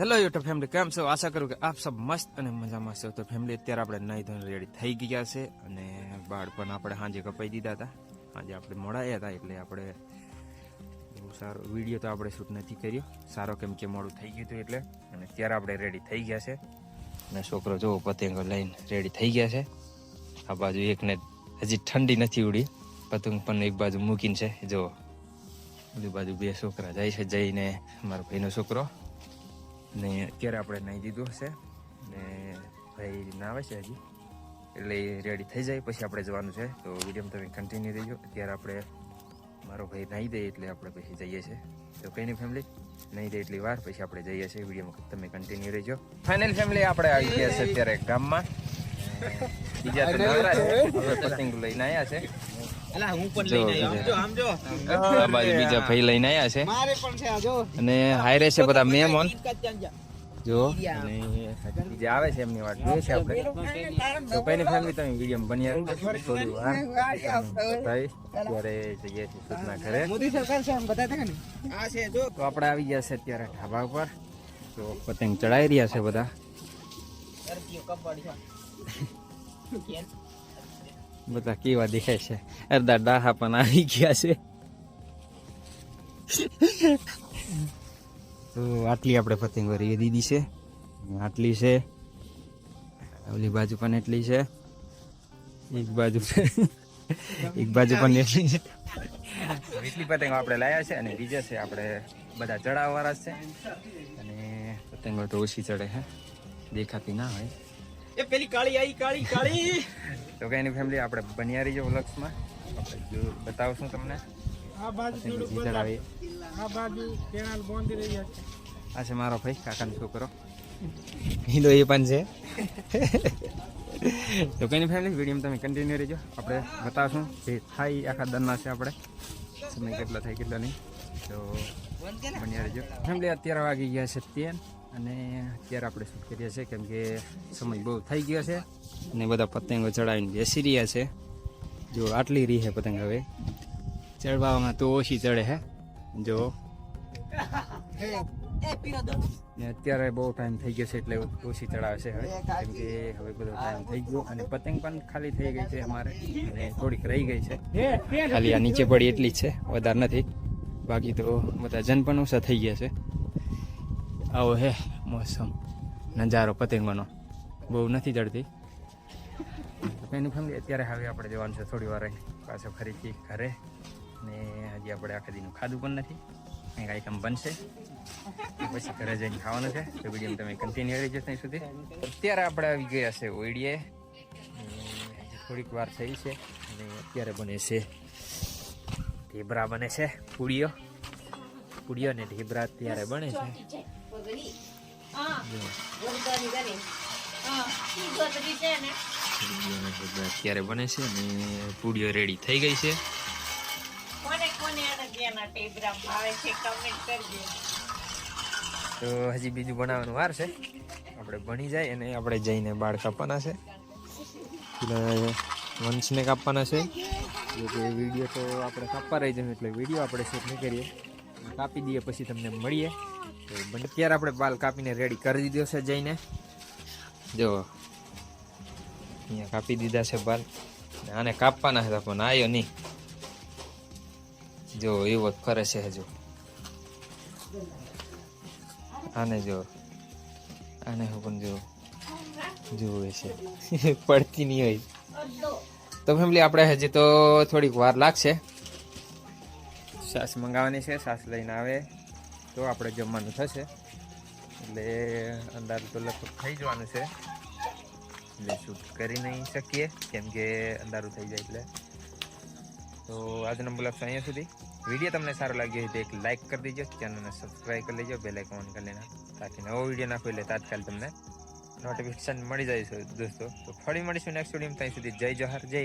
Hello YouTube family, કેમ છો? આશા કરું કે આપ સબ મસ્ત અને મજામાં છો. તો ફેમિલી અત્યારે આપણે નાહી ધોઈને રેડી થઈ ગયા છે અને બાળ પણ આપણે સાંજે કપાઈ દીધા હતા. આજે આપણે મોડાયા હતા એટલે આપણે બહુ સારો વિડીયો તો આપણે શૂટ નથી કર્યો સારો, કેમ કે મોડું થઈ ગયું હતું એટલે. અને અત્યારે આપણે રેડી થઈ ગયા છે અને છોકરો જો પતંગો લઈને રેડી થઈ ગયા છે. આ બાજુ એકને હજી ઠંડી નથી ઉડી, પતંગ પણ એક બાજુ મૂકીને છે. જો બધી બાજુ બે છોકરા જાય છે, જઈને મારો ભાઈનો છોકરો ને અત્યારે આપણે નાહી દીધું હશે ને ભાઈ નાવે છે હજી, એટલે રેડી થઈ જાય પછી આપણે જવાનું છે. તો વિડીયો તમે કન્ટિન્યુ રહીજો. અત્યારે આપણે મારો ભાઈ નાહી દે એટલે આપણે પછી જઈએ છીએ. તો કંઈ નહીં ફેમિલી, નહીં દે એટલી વાર પછી આપણે જઈએ છીએ. વિડીયોમાં તમે કન્ટિન્યુ રહીજો. ફાઇનલ ફેમિલી, આપણે આવી ગયા છે અત્યારે ગામમાં. બીજા તો નવરા છે, હવે પતંગ લઈને આવ્યા છે. બીજા ભાઈ લઈને આવ્યા છે અને હાયરે છે બધા મહેમાન જો, અને બીજા આવે છે એમની વાત જોઈએ છે આપણે. તો કઈ ફેમિલી, તમે વિડીયો બન્યા થોડી વાર ભાઈ ત્યારે જઈએ છીએ સુધના ઘરે. તો આપણે આવી ગયા છે અત્યારે ઢાબા ઉપર. તો પતંગ ચડાવી રહ્યા છે બધા. બધા કેવા દેખાય છે. અડધા ડાહા પણ આવી ગયા છે. તો આટલી આપણે પતંગો રહી દીધી છે, આટલી છે, ઓલી બાજુ પણ એટલી છે, એક બાજુ પણ એટલી છે. એટલી પતંગો આપણે લાયા છે અને બીજા છે આપણે બધા ચડાવવાળા છે. અને પતંગો તો ઓછી ચડે છે, દેખાતી ના હોય. એ પેલી કાળી આવી, કાળી કાળી. તો કઈ નહીં ફેમિલી, આપણે બન્યા રહીજો વ્લોગ્સમાં, આપણે જો બતાવશું તમને. આ છે મારો ભાઈ, કાકાનો છોકરો, હીલો એ પણ છે. તો કઈ નહીં ફેમિલી, વિડીયો તમે કન્ટિન્યુ રહેજો. આપણે બતાવશું જે થાય આખા દરના છે આપણે, સમય કેટલો થાય કેટલો નહીં. તો બન્યા રહેજો ફેમિલી. અત્યારે વાગી ગયા છે 10 અને અત્યારે આપણે શૂટ કરીએ છીએ કેમ કે સમય બહુ થઈ ગયો છે અને બધા પતંગો ચડાવીને બેસી રહ્યા છે. જો આટલી રહી છે પતંગ, હવે ચડવામાં તો ઓછી ચડે છે જો. અત્યારે બહુ ટાઈમ થઈ ગયો છે એટલે ઓછી ચડાવે છે હવે, કેમ કે હવે બધો ટાઈમ થઈ ગયો અને પતંગ પણ ખાલી થઈ ગઈ છે અમારે અને થોડીક રહી ગઈ છે. ખાલી આ નીચે પડી એટલી જ છે, વધારે નથી. બાકી તો બધા જન પણ ઓછા થઈ ગયા છે. આવો હે મોસમ, નજારો પતંગોનો, બહુ નથી ચડતી. એની ફેમિલી, અત્યારે હવે આપણે જવાનું છે થોડી વાર પાછો ફરીથી ઘરે. ને હજી આપણે આખા દીનું ખાધું પણ નથી, કંઈક આઈટમ બનશે પછી ઘરે જઈને ખાવાનું છે. તો વિડીયો તમે કન્ટિન્યુ રહેજો ત્યાં સુધી. અત્યારે આપણે આવી ગયા છે ઓઈડીએ, થોડીક વાર થઈ છે અને અત્યારે બને છે ઢેબરા, બને છે પૂડીઓ ને ઢેબરા અત્યારે બને છે. અત્યારે બને છે અને પૂડીઓ રેડી થઈ ગઈ છે. તો હજી બીજું બનાવવાનું વાર છે, આપણે બની જાય અને આપણે જઈને બાળ કાપવાના છે, વંશને કાપવાના છે. વિડીયો તો આપણે કાપવા રહી જઈએ એટલે વિડીયો આપણે શૂટ નહીં કરીએ, કાપી દઈએ પછી તમને મળીએ. તો અત્યારે આપણે બાલ કાપીને રેડી કરી દીધો છે જઈને. જો અહીંયા કાપી દીધા છે બાલ, આને કાપવાના હતા પણ આવ્યો નહીં. જો એવો ફરે છે હજુ. આને જો, આને પણ જો જોવે છે પડતી નહીં હોય. તો ફેમિલી, આપણે હજી તો થોડીક વાર લાગશે. સાસ મંગાવવાની છે, સાસ લઈને આવે તો આપણે જમવાનું થશે. એટલે અંદાજ તો લગભગ થઈ જવાનું છે, એટલે શૂટ કરી નહીં શકીએ કેમ કે અંધારું થઈ જાય એટલે. તો આજનો બ્લોગ છે અહીંયા સુધી. વિડીયો તમને સારો લાગ્યો હોય તો એક લાઇક કરી દેજો, ચેનલને સબસ્ક્રાઈબ કરી લેજો, બેલ આઇકન ઓન કરી લેના, તાકી નવો વિડીયો નાખો એટલે તાત્કાલિક તમને નોટિફિકેશન મળી જાય છે દોસ્તો. તો ફરી મળીશું નેક્સ્ટ વિડીયોમાં. ત્યાં સુધી જય જોહાર, જય